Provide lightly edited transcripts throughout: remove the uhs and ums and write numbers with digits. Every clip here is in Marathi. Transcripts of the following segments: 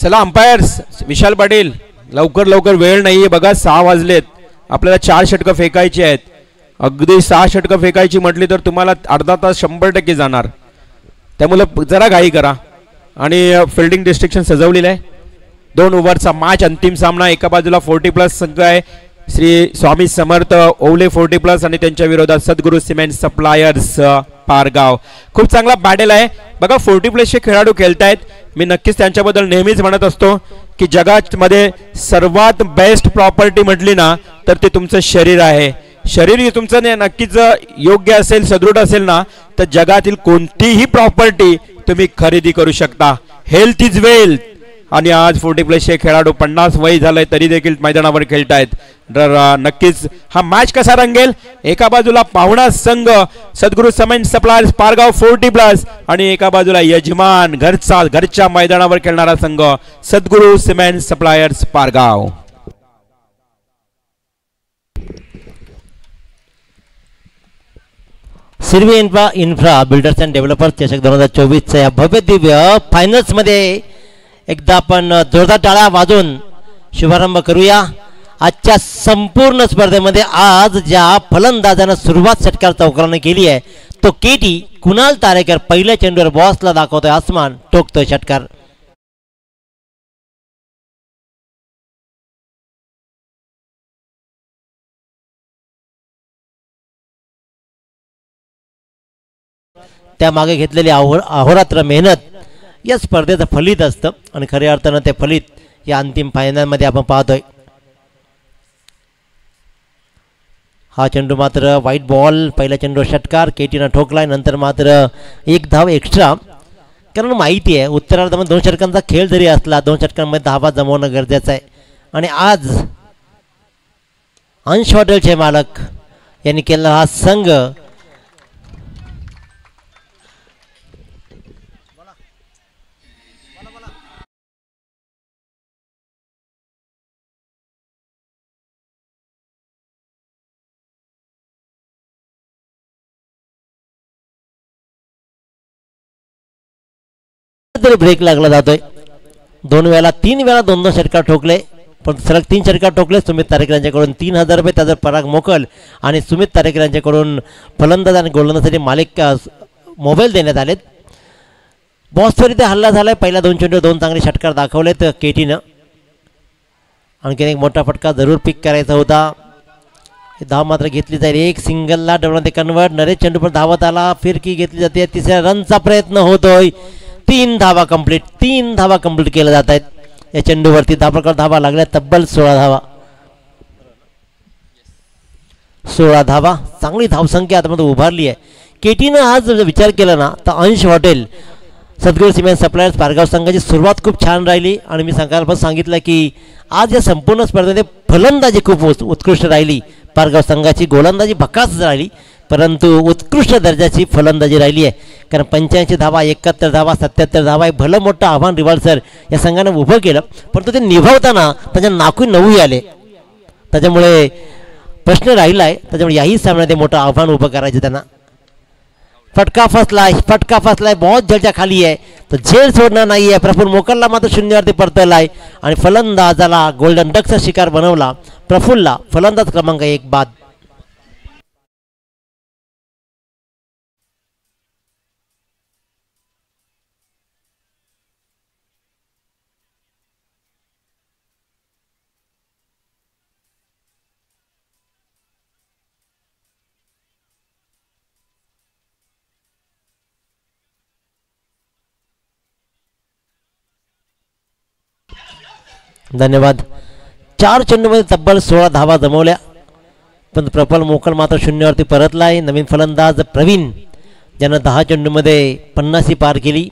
चला अंपायर्स विशाल पाटील लवकर लवकर वेळ नाहीये बघा 6 वाजलेत आपल्याला 4 षटकं फेकायची आहेत अगदी 6 षटकं फेकायची म्हटली तर तुम्हाला अर्धा तास 100% जाणार त्यामुळे जरा घाई करा आणि फिल्डिंग डिस्ट्रिक्शन सजवलेलं आहे 2 ओव्हरचा मॅच अंतिम सामना एका बाजूला 40+ संघ आहे श्री स्वामी समर्थ ओवले 40+ आणि त्यांच्या विरोधात सद्गुरू सिमेंट सप्लायर्स पारगाव खूप चांगला बॅटल आहे बघा 40+ चे खेळाडू खेळतायत मी नक्कीच त्यांच्याबद्दल नेहमीच म्हणत असतो की जगामध्ये सर्वात बेस्ट प्रॉपर्टी म्हटली ना तर ते तुमचं शरीर आहे शरीर तुमचं नक्कीच योग्य असेल सदृढ असेल ना तर जगातील कोणतीही प्रॉपर्टी तुम्ही खरेदी करू शकता हेल्थ इज वेल्थ आणि आज 40+ चे खेळाडू 50 वय झालंय तरी देखील मैदानावर खेळतायत तर नक्कीच हा मॅच कसा रंगेल एका बाजूला पाहुणा संघ सद्गुरू सिमेंट सप्लायर्स पारगाव 40+ आणि एका बाजूला यजमान घरच्या मैदानावर खेळणारा संघ सद्गुरू cement suppliers Pargaon Sirvi infra builders and developers चषक 2024 च्या भव्य दिव्य फायनल्स मध्ये एकदा आपण जोरदार टाळ्या वाजवून शुभारंभ करूया आजच्या संपूर्ण स्पर्धेमध्ये आज ज्या फलंदाजानं सुरुवात षटकार चौकाराने केली आहे तो केटी कुणाल तारेकर पहिल्या चेंडूवर बॉसला दाखवतोय आसमान टोकतोय षटकार त्यामागे घेतलेली अहोरात्र मेहनत या स्पर्धेचं फलित असतं आणि खऱ्या अर्थानं ते फलित या अंतिम फायनलमध्ये आपण पाहतोय हा चेंडू मात्र व्हाईट बॉल पहिला चेंडू षटकार केटीनं ठोकलाय नंतर मात्र 1 धाव एक्स्ट्रा कारण माहिती आहे उत्तरार्धामध्ये 2 षटकांचा खेळ जरी असला 2 षटकांमध्ये धावा जमवणं गरजेचं आहे आणि आज अंश हॉटेलचे मालक यांनी केलेला हा संघ तरी ब्रेक लागला जातोय 2 वेळा 3 वेळा 2-2 षटकार ठोकले पण सलग 3 षटकार ठोकले सुमित तारेकर यांच्याकडून 3000 रुपये त्याचा पराग मोकल आणि सुमित तारेकर यांच्याकडून फलंदाज आणि गोलंदाजासाठी मालिक मोबाईल देण्यात आलेत बॉसवर इथे हल्ला झालाय पहिल्या 2 चेंडू 2 चांगले षटकार दाखवलेत केटीनं आणखीन एक मोठा फटका जरूर पिक करायचा होता धाव मात्र घेतली जाईल एक सिंगलला डबलमध्ये कन्वर्ट नरेश चेंडू पण धावत आला फिरकी घेतली जाते तिसऱ्या रनचा प्रयत्न होतोय 3 धावा कंप्लीट केल्या जात आहेत या चेंडूवरती धावा लागल्या तब्बल 16 धावा चांगली धावसंख्या आता उभारली आहे केटीनं आज विचार केला ना तर अंश हॉटेल सद्गुरू सिमेंट सप्लायर्स पारगाव संघाची सुरुवात खूप छान राहिली आणि मी सांगितलं की आज या संपूर्ण स्पर्धेमध्ये फलंदाजी खूप उत्कृष्ट राहिली पारगाव संघाची गोलंदाजी भकास राहिली परंतु उत्कृष्ट दर्जाची फलंदाजी राहिली आहे कारण 85 धावा 71 धावा 77 धावा एक भलं मोठं आव्हान रिव्हर्सर या संघानं उभं केलं परंतु ते निभावताना त्याच्या नाकून 9 आले त्याच्यामुळे प्रश्न राहिला आहे त्याच्यामुळे याही सामन्यात मोठं आव्हान उभं करायचं त्यांना फटका फसलाय बहुत झेलच्या खाली आहे तर झेल सोडणार नाही आहे प्रफुल्ल मोकलला मात्र 0वरती परतलाय आणि फलंदाजाला गोल्डन डकचा शिकार बनवला प्रफुल्लला फलंदाज क्रमांक 1 बाद धन्यवाद 4 चेंडूमध्ये तब्बल 16 धावा जमवल्या पण प्रफुल्ल मोकल मात्र 0वरती परतलाय नवीन फलंदाज प्रवीण ज्यानं 10 चेंडूमध्ये 50 पार केली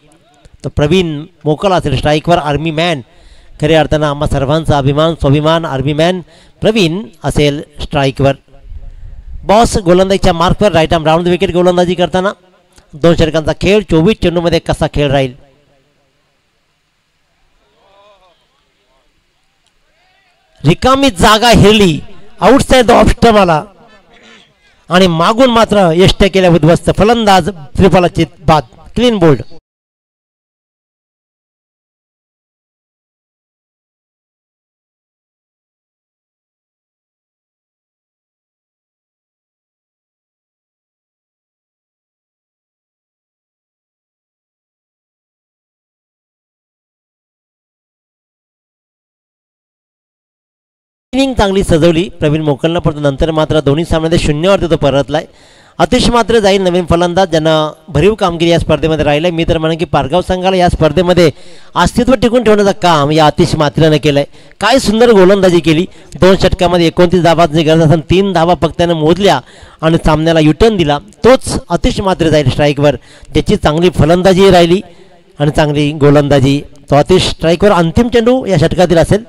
तर प्रवीण मोकल असेल स्ट्राईकवर आर्मी मॅन खऱ्या अर्थानं आम्हा सर्वांचा स्वाभिमान आर्मी मॅन प्रवीण असेल स्ट्राईकवर बॉस गोलंदाजीच्या मार्कवर राईट आर्म राऊंड विकेट गोलंदाजी करताना 2 षटकांचा खेळ 24 चेंडूमध्ये कसा खेळ राहील रिकामी जागा हिरली आउटसाइड ऑफ स्टंप आला आणि मागून मात्र यष्ट केल्या उद्ध्वस्त फलंदाज त्रिफलाची बाद क्लीन बोल्ड इनिंग चांगली सजवली प्रवीण मोकलनं, परंतु नंतर मात्र दोन्ही सामन्यामध्ये शून्यावरती तो परतलाय. आतिश मात्र जाईल नवीन फलंदाज ज्यांना भरीव कामगिरी या स्पर्धेमध्ये राहिलं. मी तर म्हणेन की पारगाव संघाला या स्पर्धेमध्ये अस्तित्व टिकून ठेवण्याचं काम या आतिश मात्रेनं केलं आहे. काय सुंदर गोलंदाजी केली. 2 षटकामध्ये 29 धावांची गरज असून 3 धावा फक्त त्यानं मोजल्या आणि सामन्याला युटर्न दिला. तोच आतिश मात्रे जाईल स्ट्राईकवर, ज्याची चांगली फलंदाजी राहिली आणि चांगली गोलंदाजी. तो आतिश स्ट्राईकवर अंतिम चेंडू या षटकातील असेल.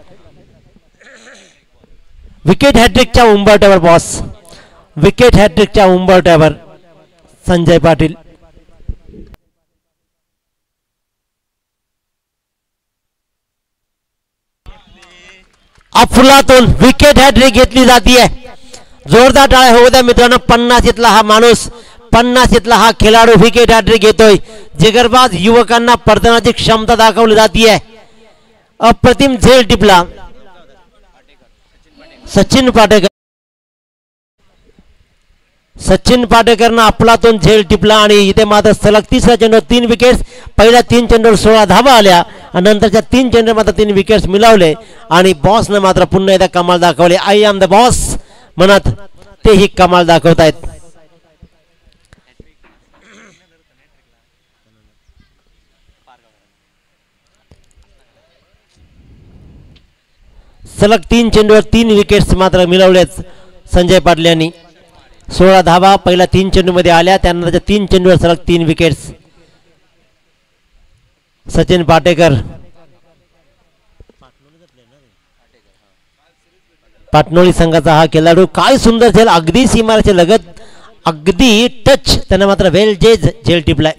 विकेट हॅट्रिकच्या उंबरठ्यावर बॉस, विकेट हॅट्रिकच्या उंबरठ्यावर संजय पाटील. अफलातून विकेट हॅट्रिक घेतली जाते. जोरदार टाळ्या होऊ द्या मित्रांनो. 50 हा माणूस, 50 हा खेळाडू विकेट हॅट्रिक घेतोय. जिगरबाज युवकांना पडतानाची क्षमता दाखवली जाते. अप्रतिम झेल टिपला सचिन पाटेकर. सचिन पाटेकरनं अफलातून झेल टिपला आणि इथे मात्र सलग तिसरा चेंडू 3 विकेट्स. पहिल्या 3 चेंडूवर 16 धावा आल्या आणि नंतरच्या 3 चेंडूवर मात्र 3 विकेट्स मिळवले आणि बॉसनं मात्र पुन्हा एकदा कमाल दाखवले. आय एम द बॉस म्हणत तेही कमाल दाखवतायत. सलग 3 चेंडूवर 3 विकेट्स मात्र मिळवलेच संजय पाटील यांनी. 16 धावा पहिल्या 3 चेंडूमध्ये आल्या, त्यानंतरच्या 3 चेंडूवर सलग 3 विकेट्स. सचिन पाटेकर पाटणोळी संघाचा हा खेळाडू. काय सुंदर झेल, अगदी सीमारेषे लगत, अगदी टच, त्यांना मात्र वेल झेल टिपलाय.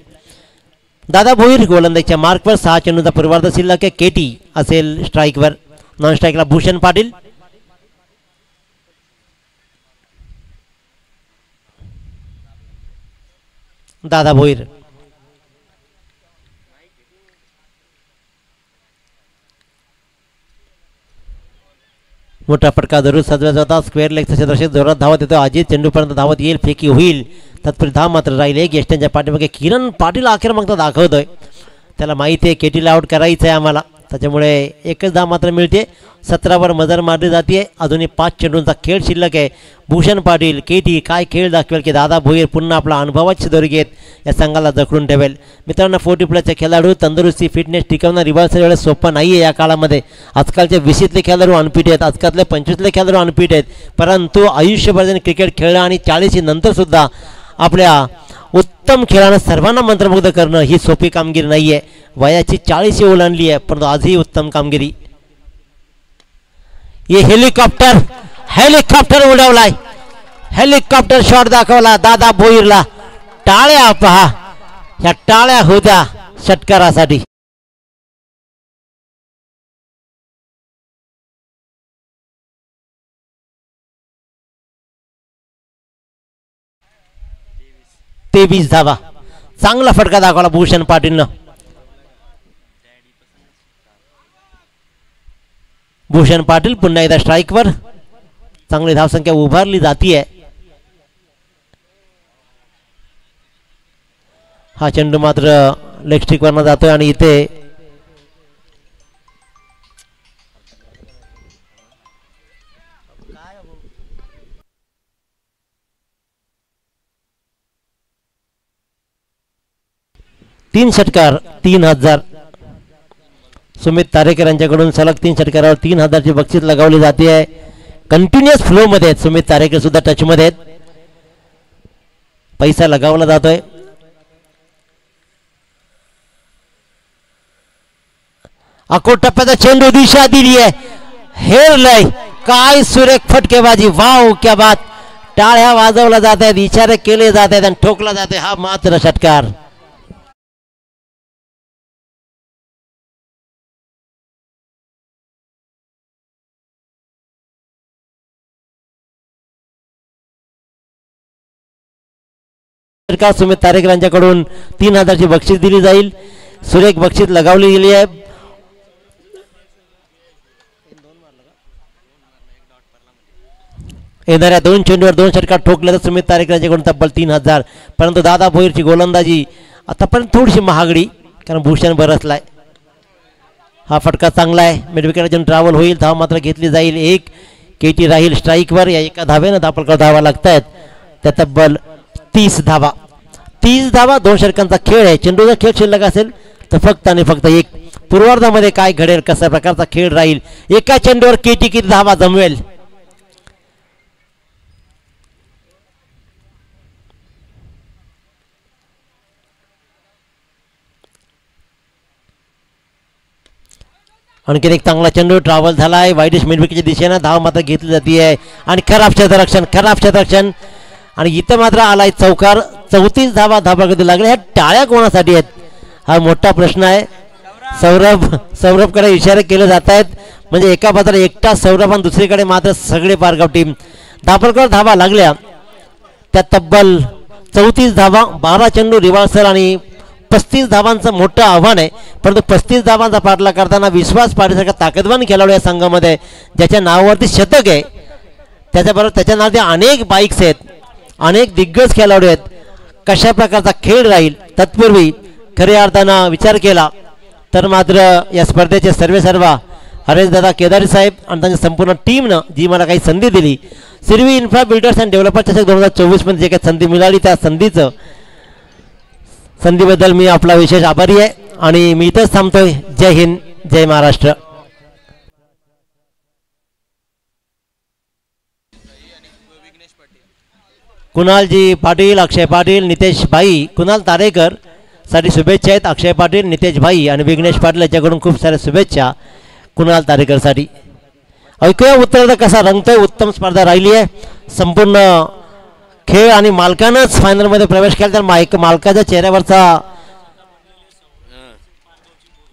दादा भोईर गोलंदाजीच्या मार्कवर. 6 चेंडूचा पूर्वार्ध शिल्लक आहे. केटी असेल स्ट्राईकवर. नॉन स्ट्राईकला भूषण पाटील. दादा भोईर. मोठा फटका जरूर सजवायचा होता. स्क्वेअर लेगच्या क्षेत्राशी जोरात धावत येतो. अजित चेंडूपर्यंत धावत येईल, फेकी होईल, तत्पूर्वी धाव मात्र राहिले. गेस्टांच्या पाठीमागे किरण पाटील आक्रमकता दाखवतोय. त्याला माहिती आहे केटीला आउट करायचं आहे आम्हाला, त्याच्यामुळे एकच धाव मात्र मिळते. 17वर मजर मारली जाते. अजूनही 5 चेंडूंचा खेळ शिल्लक आहे. भूषण पाटील केटी काय खेळ दाखवेल की दादा भोईर पुन्हा आपला अनुभवाची दोरी घेत या संघाला जखडून ठेवेल. मित्रांनो 40 प्लसचे खेळाडू तंदुरुस्ती फिटनेस टिकवणं रिव्हर्सल वेळेस सोपं नाही आहे या काळामध्ये. आजकालचे 20तले खेळाडू अनफिट आहेत, आजकालचे 25तले खेळाडू अनफिट आहेत, परंतु आयुष्यभर त्यांनी क्रिकेट खेळलं आणि 40 नंतर सुद्धा आपल्या उत्तम खेळानं सर्वांना मंत्रमुग्ध करणं ही सोपी कामगिरी नाही आहे. वयाची 40 ओलांडली आहे, परंतु आजही उत्तम कामगिरी. हे हेलिकॉप्टर उडवलाय, हेलिकॉप्टर शॉट दाखवला दादा भोईरला. टाळ्या पहा, ह्या टाळ्या होत्या षटकारासाठी. तेवीस धावा. चांगला फटका दाखवला भूषण पाटीलनं. भूषण पाटील पुन्हा एकदा स्ट्राईकवर. चांगली धावसंख्या उभारली जातीये. हा चेंडू मात्र लेग स्टिकवरनं जातोय आणि इथे तीन षटकार 3000. सुमित तारेकर यांच्याकडून सलग 3 षटकारावर 3000ची बक्षीस लगावली जाते आहे. कंटिन्युअस फ्लो मध्ये आहेत सुमित तारेकर सुद्धा, टच मध्ये आहेत. पैसा लगावला जातोय. अकोट टप्प्याचा चेंडू दिशा दिली आहे, हेरलय. काय सुरेख फटकेबाजी, वाव क्या बात. टाळ्या वाजवल्या जात आहेत, इशारे केले जात आहेत आणि ठोकला जाते हा मात्र षटकार. सुमित तारेकर यांच्याकडून 3000ची बक्षीस दिली जाईल. सुरेख बक्षीस लगावली गेली आहे. येणाऱ्या 2 चेंडूवर 2 षटकार ठोकले तर सुमित तारेकर यांच्याकडून तब्बल 3000. परंतु दादा भोईरची गोलंदाजी आतापर्यंत थोडीशी महागडी, कारण भूषण बरसलाय. हा फटका चांगला आहे, मिड विकेटला ट्रॅव्हल होईल, धाव मात्र घेतली जाईल. एक KT राहील स्ट्राईकवर. या एका धावेनं धापलकर धावा लागत आहेत. त्या तब्बल 30 धावा. 30 धावा 2 षटकांचा खेळ आहे. चेंडूचा खेळ शिल्लक असेल तर फक्त आणि फक्त एक. पूर्वार्धामध्ये काय घडेल, कशा प्रकारचा खेळ राहील, एका चेंडूवर KT किती धावा जमवेल. आणखीन एक चांगला चेंडू ट्रॅव्हल झाला आहे वाईडिश मिडविकेटच्या दिशेनं. धाव मात्र घेतली जाते आहे आणि खराब क्षेत्ररक्षण आणि इथं मात्र आलाय चौकार. 34 धावा धाबागती लागले. ह्या टाळ्या कोणासाठी आहेत हा मोठा प्रश्न आहे. सौरभकडे इशारे केले जात आहेत. म्हणजे एका बाजूला एकटा सौरभ आणि दुसरीकडे मात्र सगळे पारगाव टीम. धापलकर धावा लागल्या त्या तब्बल 34 धावा. 12 चेंडू रिव्हर्सल आणि 35 धावांचं मोठं आव्हान आहे. परंतु 35 धावांचा पाठलाग करताना विश्वास पाटीलसारखा ताकदवान खेळाडू या संघामध्ये ज्याच्या नावावरती शतक आहे, त्याच्याबरोबर त्याच्या नावावरती अनेक बाईक्स आहेत, अनेक दिग्गज खेळाडू आहेत. कशा प्रकारचा खेळ राहील तत्पूर्वी खऱ्या अर्थानं विचार केला तर मात्र या स्पर्धेचे सर्व हरेशदादा केदारी साहेब आणि त्यांच्या संपूर्ण टीमनं जी मला काही संधी दिली, Sirvi infra builders and developer चषक 2024 मध्ये जे काही संधी मिळाली त्या संधीबद्दल मी आपला विशेष आभारी आहे आणि मी इथंच थांबतोय. जय हिंद, जय महाराष्ट्र. कुणालजी पाटील, अक्षय पाटील, नितेश भाई, कुणाल तारेकर साठी शुभेच्छा आहेत. अक्षय पाटील, नितेश भाई आणि विघ्नेश पाटील याच्याकडून खूप साऱ्या शुभेच्छा कुणाल तारेकरसाठी. ऐकूया उत्तर कसा रंगतोय. उत्तम स्पर्धा राहिली आहे. संपूर्ण खेळ आणि मालकानंच फायनलमध्ये प्रवेश केला तर मालकाच्या चेहऱ्यावरचा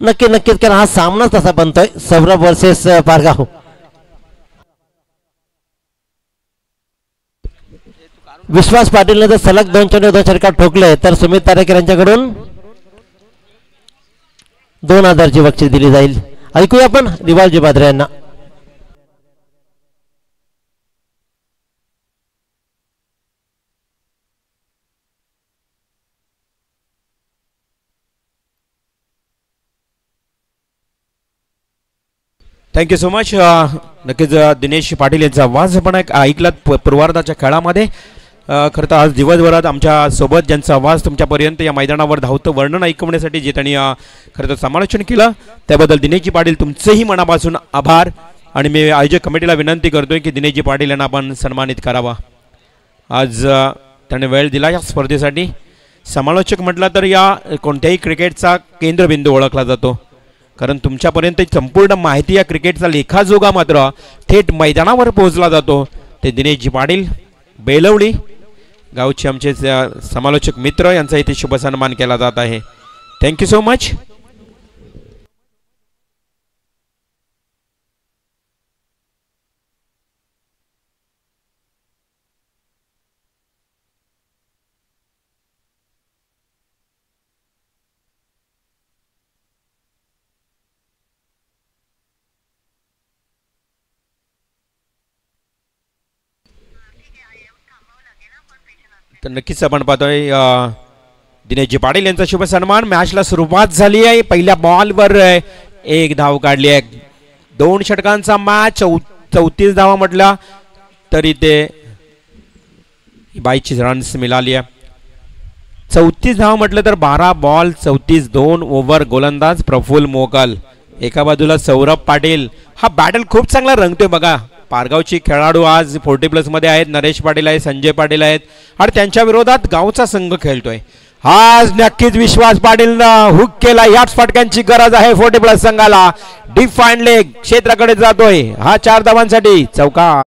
नक्कीच कारण हा सामनाच तसा बनतोय. सौरभ वर्सेस पारगाव. विश्वास पाटीलने जर सलग 2 चेंडू 2 षटकार ठोकले तर सुमित तारेकर यांच्याकडून 2000ची बक्षीस दिली जाईल. ऐकूया आपण रिवालजी बाद्रे यांना. Thank you so much. नक्कीच दिनेश पाटील यांचा आवाज आपण ऐकलात पूर्वार्धाच्या खेळामध्ये. खरं तर आज दिवसभरात आमच्या सोबत ज्यांचा आवाज तुमच्यापर्यंत या मैदानावर धावतं वर्णन ऐकवण्यासाठी जे त्यांनी खरं तर समालोचन केलं त्याबद्दल दिनेशजी पाटील तुमचेही मनापासून आभार. आणि मी आयोजक कमिटीला विनंती करतोय की दिनेशजी पाटील यांना आपण सन्मानित करावा. आज त्याने वेळ दिला या स्पर्धेसाठी. समालोचक म्हटलं तर या कोणत्याही क्रिकेटचा केंद्रबिंदू ओळखला जातो, कारण तुमच्यापर्यंत संपूर्ण माहिती या क्रिकेटचा लेखाजोगा मात्र थेट मैदानावर पोहोचला जातो. ते दिनेशजी पाटील बेलवडी गावचे आमचे समालोचक मित्र यांचा इथे शुभ सन्मान केला जात आहे. Thank you so much. तर नक्कीच आपण पाहतोय दिनेशजी पाटील यांचा शुभ सन्मान. मॅचला सुरुवात झाली आहे. पहिल्या बॉलवर एक धाव काढली आहे. 2 षटकांचा मॅच. 34 धावा म्हटला तरी ते 22 रन्स मिळाली आहे. 34 धावा म्हटलं तर 12 बॉल 34 2 ओव्हर. गोलंदाज प्रफुल्ल मोकल. एका बाजूला सौरभ पाटील. हा बॅटल खूप चांगला रंगतोय बघा. पारगावची खेळाडू आज 40+ मध्ये आहेत. नरेश पाटील आहेत, संजय पाटील आहेत आणि त्यांच्या विरोधात गावचा संघ खेळतोय. आज नक्कीच विश्वास पाटीलनं हुक केला. याच फटक्यांची गरज आहे 40+ संघाला. डिफाईन लेग क्षेत्राकडे जातोय हा. 4 धावांसाठी चौकार.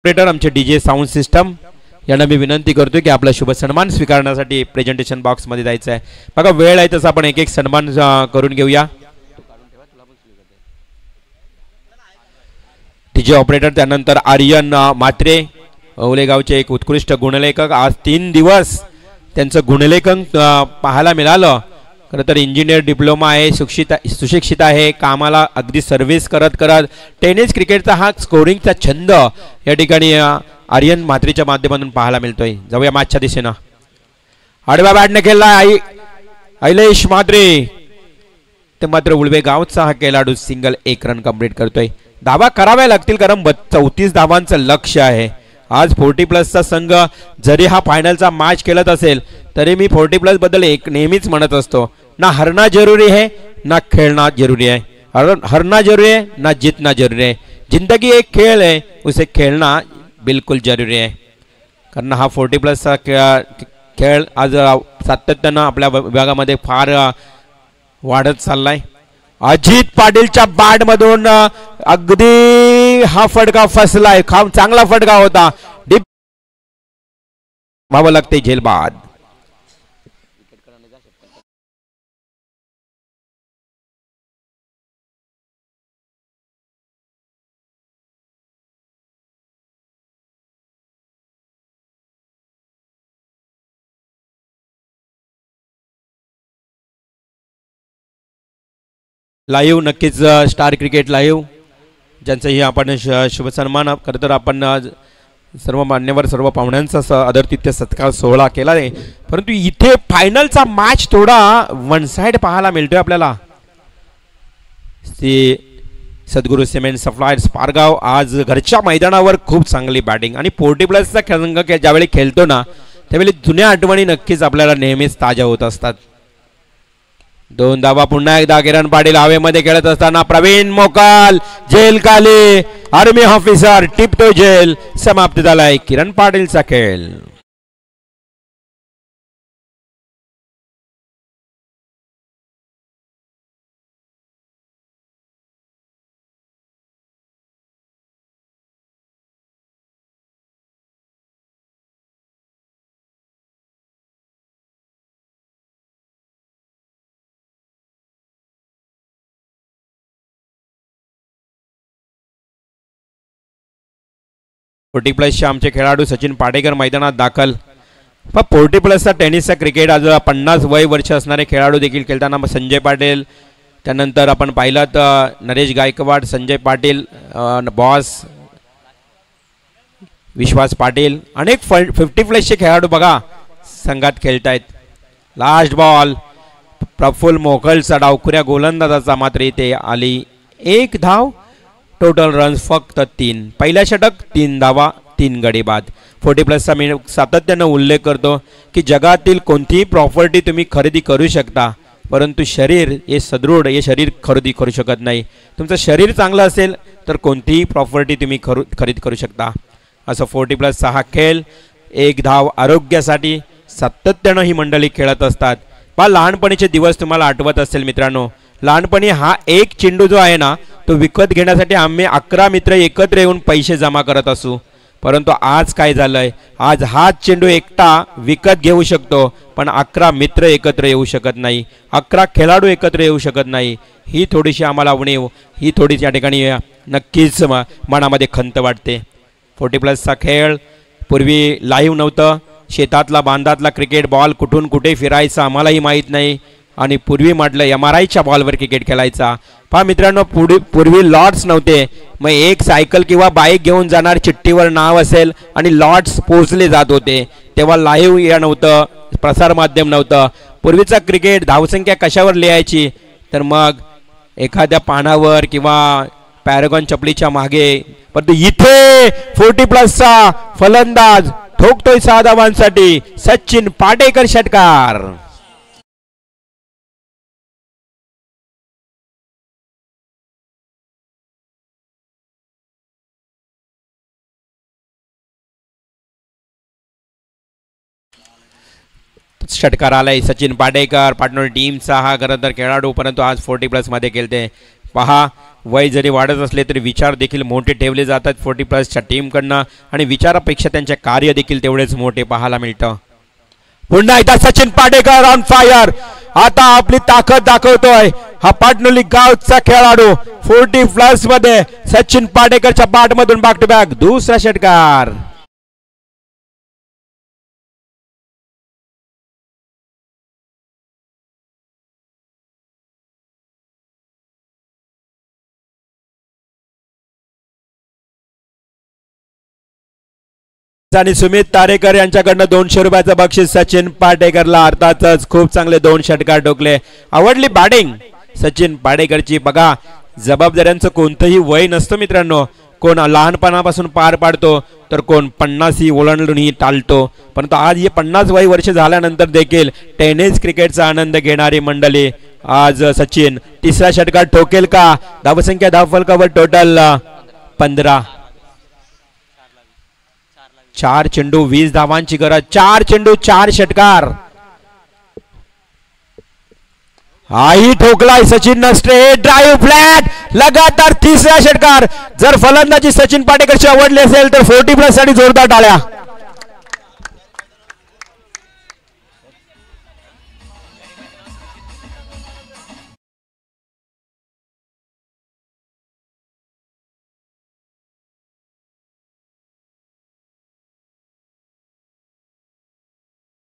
ऑपरेटर आमचे डीजे साऊंड सिस्टम यांना मी विनंती करतो की आपला शुभ सन्मान स्वीकारण्यासाठी प्रेझेंटेशन बॉक्समध्ये जायचं आहे. बघा वेळ आहे तसं आपण एक एक सन्मान करून घेऊया. डीजे ऑपरेटर, त्यानंतर आर्यन म्हात्रे ओलेगावचे एक उत्कृष्ट गुणलेखक. आज 3 दिवस त्यांचं गुणलेखन पाहायला मिळालं. खरं तर इंजिनियर डिप्लोमा आहे, सुशिक्षित आहे, कामाला अगदी सर्व्हिस करत करत टेनिस क्रिकेटचा हा स्कोरिंगचा छंद या ठिकाणी आर्यन म्हात्रेच्या माध्यमातून पाहायला मिळतोय. जाऊया मॅचच्या दिशेनं. आडव्या बॅटने खेळला ऐलेश म्हात्रे, ते मात्र उळवे गावचा हा खेळाडू सिंगल 1 रन कंप्लीट करतोय. धावा कराव्या लागतील कारण 34 धावांचं लक्ष्य आहे. आज 40+ संघ जरी हा फायनलचा मॅच खेळत असेल तरी मी 40+ बद्दल एक नेहमीच म्हणत असतो, ना हरना जरूरी है ना खेलना जरूरी है. हरना जरूरी है ना जीतना जरूरी है. जिंदगी एक खेळ है, उसे खेळना बिलकुल जरूरी आहे. कारण हा 40+ खेळ आज सातत्यानं आपल्या विभागामध्ये फार वाढत चाललाय. अजित पाटीलच्या बॅटमधून अगदी हा फटका फसलाय. चांगला फटका होता. डीप व्हावं लागते झेलबाद. लाईव्ह नक्कीच स्टार क्रिकेट लाईव्ह ज्यांचंही आपण शुभ सन्मान खरं तर आपण सर्व मान्यवर सर्व पाहुण्यांचा आदरातिथ्य सत्कार सोहळा केला आहे. परंतु इथे फायनलचा मॅच थोडा वन साइड पाहायला मिळतोय आपल्याला. सद्गुरू सिमेंट सप्लायर्स पारगाव आज घरच्या मैदानावर खूप चांगली बॅटिंग आणि 40+चा संघ ज्यावेळी खेळतो ना त्यावेळी जुन्या आठवणी नक्कीच आपल्याला नेहमीच ताज्या होत असतात. 2 धावा पुन्हा एकदा किरण पाटील हवेमध्ये खेळत असताना प्रवीण मोकाल जेल खाली आर्मी ऑफिसर टिपतो जेल. समाप्त झालाय किरण पाटीलचा खेळ. +चे आमचे खेळाडू सचिन पाटेकर मैदानात दाखल. 40+चा टेनिसचा क्रिकेट आज 50 वय वर्ष असणारे खेळाडू देखील खेळताना संजय पाटील, त्यानंतर आपण पाहिलं तर नरेश गायकवाड, संजय पाटील, बॉस विश्वास पाटील, अनेक 50+चे खेळाडू बघा संघात खेळतायत. लास्ट बॉल प्रफुल्ल मोकलचा डावखुऱ्या गोलंदाजाचा मात्र इथे आली 1 धाव. टोटल रन्स फक्त 3. पहिल्या षटक 3 धावा 3 गडी बाद. 40+चा मी सातत्यानं उल्लेख करतो की जगातील कोणतीही प्रॉपर्टी तुम्ही खरेदी करू शकता, परंतु शरीर हे सदृढ हे शरीर खरेदी करू शकत नाही. तुमचं शरीर चांगलं असेल तर कोणतीही प्रॉपर्टी तुम्ही खरेदी करू शकता. असं 40+चा हा खेळ 1 धाव आरोग्यासाठी सातत्यानं ही मंडळी खेळत असतात. लहानपणीचे दिवस तुम्हाला आठवत असेल मित्रांनो. लहानपणी हा एक चेंडू जो आहे ना तो विकत घेण्यासाठी आम्ही 11 मित्र एकत्र येऊन पैसे जमा करत असू. परंतु आज काय झालंय, आज हा चेंडू एकटा विकत घेऊ शकतो पण 11 मित्र एकत्र येऊ शकत नाही, 11 खेळाडू एकत्र येऊ शकत नाही. ही थोडीशी आम्हाला उणीव, ही थोडीशी या ठिकाणी नक्कीच मनामध्ये खंत वाटते. 40+चा खेळ पूर्वी लाईव्ह नव्हतं. शेतातला बांधातला क्रिकेट बॉल कुठून कुठे फिरायचा आम्हालाही माहीत नाही आणि पूर्वी म्हटलं MRIच्या बॉलवर क्रिकेट खेळायचा. पहा मित्रांनो, पूर्वी लॉट्स नव्हते. मग एक सायकल किंवा बाईक घेऊन जाणार, चिठ्ठीवर नाव असेल आणि लॉट्स पोचले जात होते. तेव्हा लाईव्ह या नव्हतं, प्रसारमाध्यम नव्हतं. पूर्वीचा क्रिकेट धावसंख्या कशावर लिहायची तर मग एखाद्या पानावर किंवा पॅरागॉन चपलीच्या मागे. परंतु इथे 40+चा फलंदाज ठोकतोय 6 धावांसाठी सचिन पाटेकर षटकार. षटकार आलाय सचिन पाटेकर, पार्टनर टीमचा हा खरं तर खेळाडू, परंतु आज 40+मध्ये खेळते. पहा, वय जरी वाढत असले तरी विचार देखील मोठे ठेवले जातात 40+ टीमकडनं आणि विचारापेक्षा त्यांचे कार्य देखील तेवढेच मोठे पाहायला मिळतं. पुन्हा एकदा सचिन पाटेकर ऑन फायर. आता आपली ताकद दाखवतोय हा पाटणोली गावचा खेळाडू. 40+ मध्ये सचिन पाटेकरच्या बॅटमधून बॅक टू बॅक दुसरा षटकार. आणि सुमित तारेकर यांच्याकडनं 200 रुपयाचं बक्षीस सचिन पाटेकरला. अर्थातच खूप चांगले 2 षटकार ठोकले. आवडली बॅटिंग सचिन पाटेकरची. बघा, जबाबदाऱ्यांचं कोणतंही वय नसतं मित्रांनो. कोण लहानपणापासून पार पाडतो तर कोण 50 ओलांडूनही टाळतो. परंतु आज हे 50 वर्ष झाल्यानंतर देखील टेनिस क्रिकेटचा आनंद घेणारी मंडळी. आज सचिन तिसरा षटकार ठोकेल का? धावसंख्या धावफलकावर टोटल 15. 4 चेंडू 20 धावांची गरज. 4 चेंडू 4 षटकार. हाही ठोकलाय सचिन. Straight drive flat. लगातार तिसरा षटकार. जर फलंदाजी सचिन पाटेकरची आवडली असेल तर 40+ साठी जोरदार टाळ्या.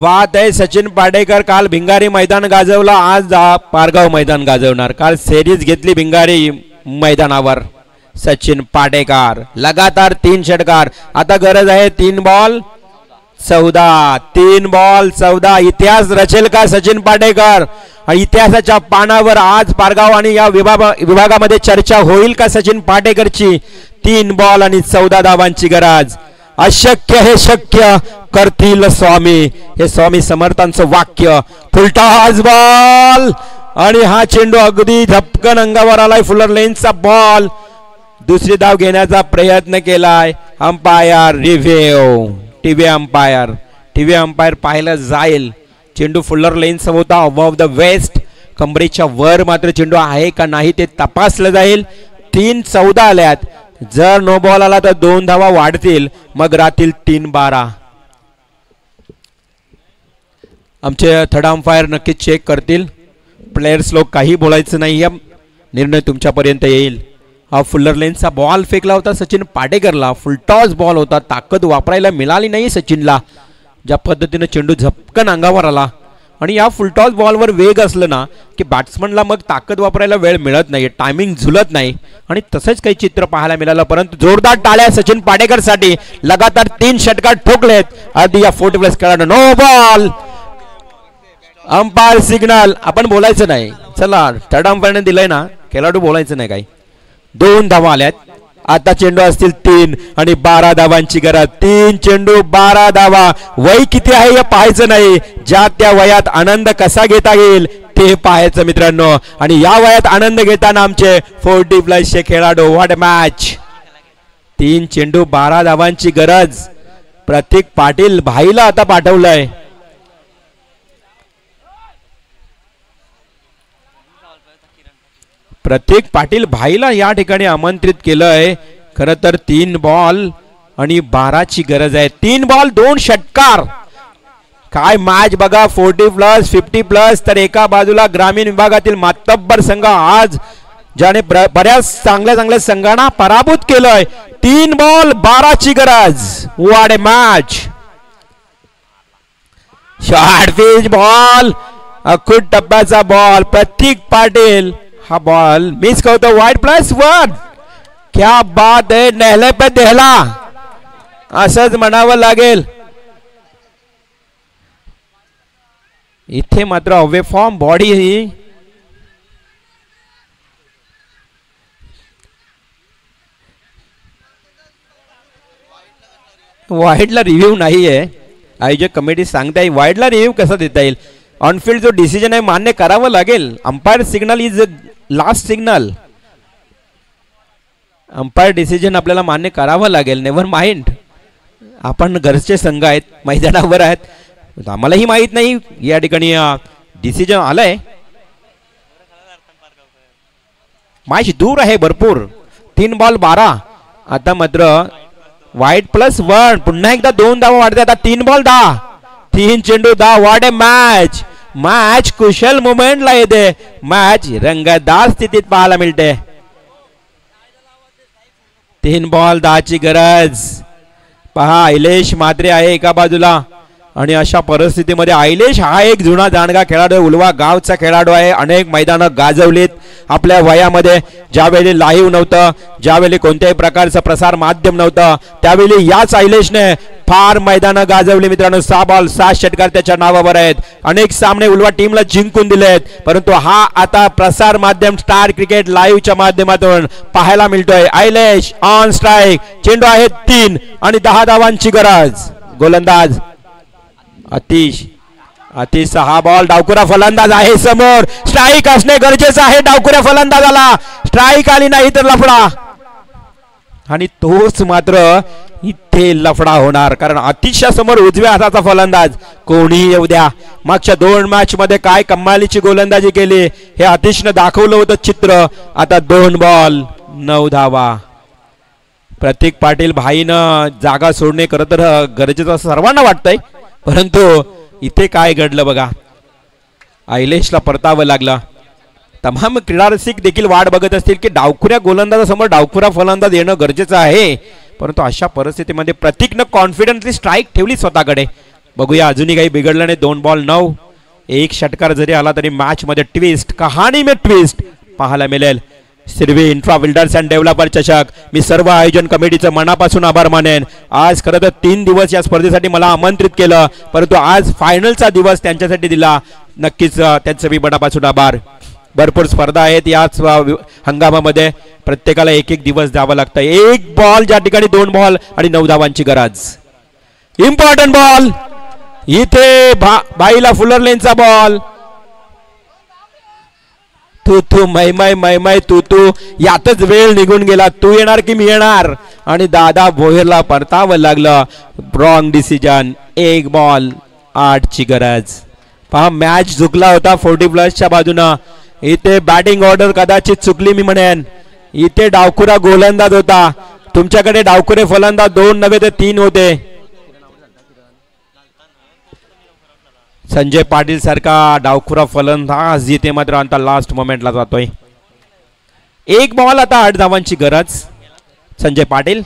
बात आहे सचिन पाटेकर काल भिंगारी मैदान गाजवला, आज पारगाव मैदान गाजवणार. काल सिरीज घेतली भिंगारी मैदानावर. सचिन पाटेकर लगातार 3 षटकार. आता गरज आहे 3 बॉल 14. 3 बॉल 14. इतिहास रचेल का सचिन पाटेकर? इतिहासाच्या पानावर आज पारगाव आणि या विभागामध्ये चर्चा होईल का सचिन पाटेकरची? 3 बॉल आणि 14 धावांची गरज. अशक्य हे शक्य करतील स्वामी, हे स्वामी समर्थांचं वाक्य. फुलटॉस बॉल आणि हा चेंडू अगदी झपकन अंगावर आलाय. फुलर लेनचा बॉल. दुसरी धाव घेण्याचा प्रयत्न केलाय. Umpire review. टीव्ही अंपायर पाहायला जाईल. चेंडू फुलर लेनचा होता अबव्ह द वेस्ट. कमरेच्या वर मात्र चेंडू आहे का नाही ते तपासलं जाईल. 3-14 आल्यात. जर नो बॉल आला तर 2 धावा वाढतील. मग राहतील 3-12. आमचे थर्ड अंपायर नक्कीच चेक करतील. प्लेयर्स लोक काही बोलायचं नाही. निर्णय तुमच्यापर्यंत येईल. हा फुलर लेनचा बॉल फेकला होता सचिन पाटेकरला. फुलटॉस बॉल होता. ताकद वापरायला मिळाली नाही सचिनला. ज्या पद्धतीने चेंडू झपकन अंगावर आला आणि या फुलटॉस बॉलवर वेग असलं ना की बॅट्समनला मग ताकद वापरायला वेळ मिळत नाही. टायमिंग झुलत नाही आणि तसंच काही चित्र पाहायला मिळालं. परंतु जोरदार टाळ्या सचिन पाटेकरसाठी. लगातार 3 षटकार ठोकलेत. आधी या 40+ खेळाडू. No ball. Umpire signal. आपण बोलायचं नाही. चला, थर्ड अंपायरने दिलंय ना, खेळाडू बोलायचं नाही काही. 2 धावा आल्यात. आता चेंडू असतील 3 आणि 12 धावांची गरज. 3 चेंडू 12 धावा. वय किती आहे हे पाहायचं नाही. ज्या त्या वयात आनंद कसा घेता येईल ते पाहायचं मित्रांनो. आणि या वयात आनंद घेताना आमचे 40+ चे खेळाडू. What match. 3 चेंडू 12 धावांची गरज. प्रतीक पाटील भाईला आता पाठवलंय. प्रतीक पाटील भाईला या ठिकाणी आमंत्रित केलंय. खरं तर 3 बॉल आणि 12ची गरज आहे. 3 बॉल 2 षटकार. काय मॅच बघा. 40+, 50+. तर एका बाजूला ग्रामीण विभागातील मातब्बर संघ आज ज्याने बऱ्याच चांगल्या संघांना पराभूत केलंय. 3 बॉल 12ची गरज. What a match. Short pitch ball. अखूट टप्प्याचा बॉल. प्रतीक पाटील हा बॉल मिस करतो. वाईड +1. क्या बात है. नेहले पे देहला असंच म्हणावं लागेल. इथे मात्र अवे फॉर्म बॉडी ही वाईडला रिव्ह्यू नाहीये. आयोजक कमिटी सांगताय वाईडला रिव्ह्यू कसा देता येईल. ऑनफिल्ड जो डिसिजन आहे मान्य करावं लागेल. Umpire signal is last signal. Umpire decision आपल्याला मान्य करावं लागेल. Never mind. आपण घरचे संघ आहेत, मैदानावर आहेत. आम्हालाही माहित नाही या ठिकाणी डिसिजन आलाय. मॅच दूर आहे भरपूर. 3 बॉल 12. आता मात्र वाईट +1. पुन्हा एकदा 2 धावा वाढते. आता 3 बॉल 10. 3 चेंडू 10. What A match. मॅच कुशल मुमेंटला येते. मॅच रंगतदार स्थितीत पाहायला मिळते. 3 बॉल 10 ची गरज. पहा आयलेश म्हात्रे आहे एका बाजूला आणि अशा परिस्थितीमध्ये आयलेश हा एक जुना जाणगा खेळाडू आहे. उलवा गावचा खेळाडू आहे. अनेक मैदानं गाजवलीत आपल्या वयामध्ये. ज्यावेळी लाईव्ह नव्हतं, ज्यावेळी कोणत्याही प्रकारचं प्रसार माध्यम नव्हतं, त्यावेळी याच आयलेशने फार मैदानं गाजवली मित्रांनो. 6 बॉल 6 षटकार त्याच्या नावावर आहेत. अनेक सामने उलवा टीमला जिंकून दिलेत. परंतु हा आता प्रसार माध्यम स्टार क्रिकेट लाईव्हच्या माध्यमातून पाहायला मिळतोय. आयलेश ऑन स्ट्राईक. चेंडू आहे 3 आणि 10 धावांची गरज. गोलंदाज आतिश. 6 बॉल. डावखुरा फलंदाज आहे समोर. स्ट्राईक असणे गरजेचं आहे. डावखुऱ्या फलंदाजाला स्ट्राईक आली नाही तर लफडा. आणि तोच मात्र इथे लफडा होणार, कारण आतिशच्या समोर उजव्या हाताचा फलंदाज कोणी येऊ द्या. मागच्या 2 मॅच मध्ये काय कमालीची गोलंदाजी केली हे आतिशनं दाखवलं होतं चित्र. आता 2 बॉल 9 धावा. प्रतीक पाटील भाईनं जागा सोडणे खरं तर गरजेचं असं सर्वांना वाटतंय, परंतु इथे काय घडलं बघा. आयलेशला परतावं लागलं. तमाम क्रीडारसिक देखील वाट बघत असतील की डावखुऱ्या गोलंदाजासमोर डावखुरा फलंदाज येणं गरजेचं आहे, परंतु अशा परिस्थितीमध्ये प्रतीकनं कॉन्फिडन्सली स्ट्राईक ठेवली स्वतःकडे. बघूया अजूनही काही बिघडलं नाही. 2 बॉल 9. 1 षटकार जरी आला तरी मॅच मध्ये ट्विस्ट, कहाणी में ट्विस्ट पाहायला मिळेल. Sirvi infra builders and developer चषक. मी सर्व आयोजन कमिटीचं मनापासून आभार मानेन. आज खरं तर 3 दिवस या स्पर्धेसाठी मला आमंत्रित केलं, परंतु आज फायनलचा दिवस त्यांच्यासाठी दिला. नक्कीच त्यांचं मी मनापासून आभार. भरपूर स्पर्धा आहेत याच हंगामामध्ये. प्रत्येकाला 1-1 दिवस द्यावा लागतं. 1 बॉल ज्या ठिकाणी 2 बॉल आणि 9 धावांची गरज. इम्पॉर्टंट बॉल इथे. बाईला फुलर लेनचा बॉल. तू मै तू यातच वेळ निघून गेला. तू येणार की मी येणार. आणि दादा भोयरला परतावं लागलं. Wrong decision. 1 बॉल 8 ची गरज. पहा मॅच झुकला होता 40+ बाजूनं. इथे बॅटिंग ऑर्डर कदाचित चुकली मी म्हणेन. इथे डावखुरा गोलंदाज होता. तुमच्याकडे डावखुरे फलंदाज 2 नव्हे तर 3 होते. संजय पाटील सारखा डावखुरा फलंदाज इथे मात्र आता लास्ट मोमेंटला जातोय. 1 बॉल आता 8 धावांची गरज. संजय पाटील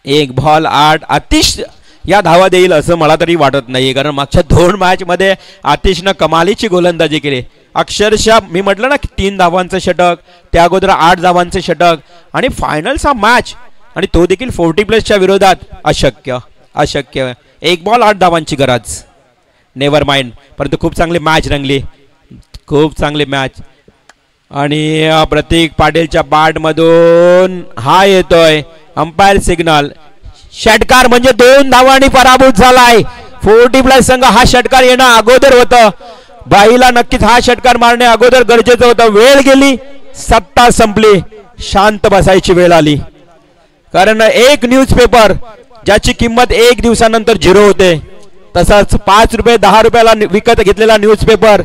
1 बॉल 8. आतिश या धावा देईल असं मला तरी वाटत नाही, कारण मागच्या 2 मॅच मध्ये आतिशनं कमालीची गोलंदाजी केली. अक्षरशः मी म्हटलं ना की 3 धावांचं षटक, त्या अगोदर 8 धावांचं षटक आणि फायनलचा मॅच, आणि तो देखील 40+ विरोधात. अशक्य. 1 बॉल 8 धावांची गरज. Never mind. परंतु खूप चांगली मॅच रंगली. खूप चांगली मॅच. आणि प्रतीक पाटीलच्या बॅट मधून हा येतोय अंपायर सिग्नल. षटकार म्हणजे 2 धावांनी पराभूत झालाय 40+ संघ. हा षटकार येणं अगोदर होतं. बाईला नक्कीच हा षटकार मारणे अगोदर गरजेचं होतं. वेळ गेली, सत्ता संपली, शांत बसायची वेळ आली. कारण एक न्यूजपेपर ज्याची किंमत 1 दिवसानंतर 0 होते, तसाच 5 रुपये 10 रुपयाला विकत घेतलेला न्यूजपेपर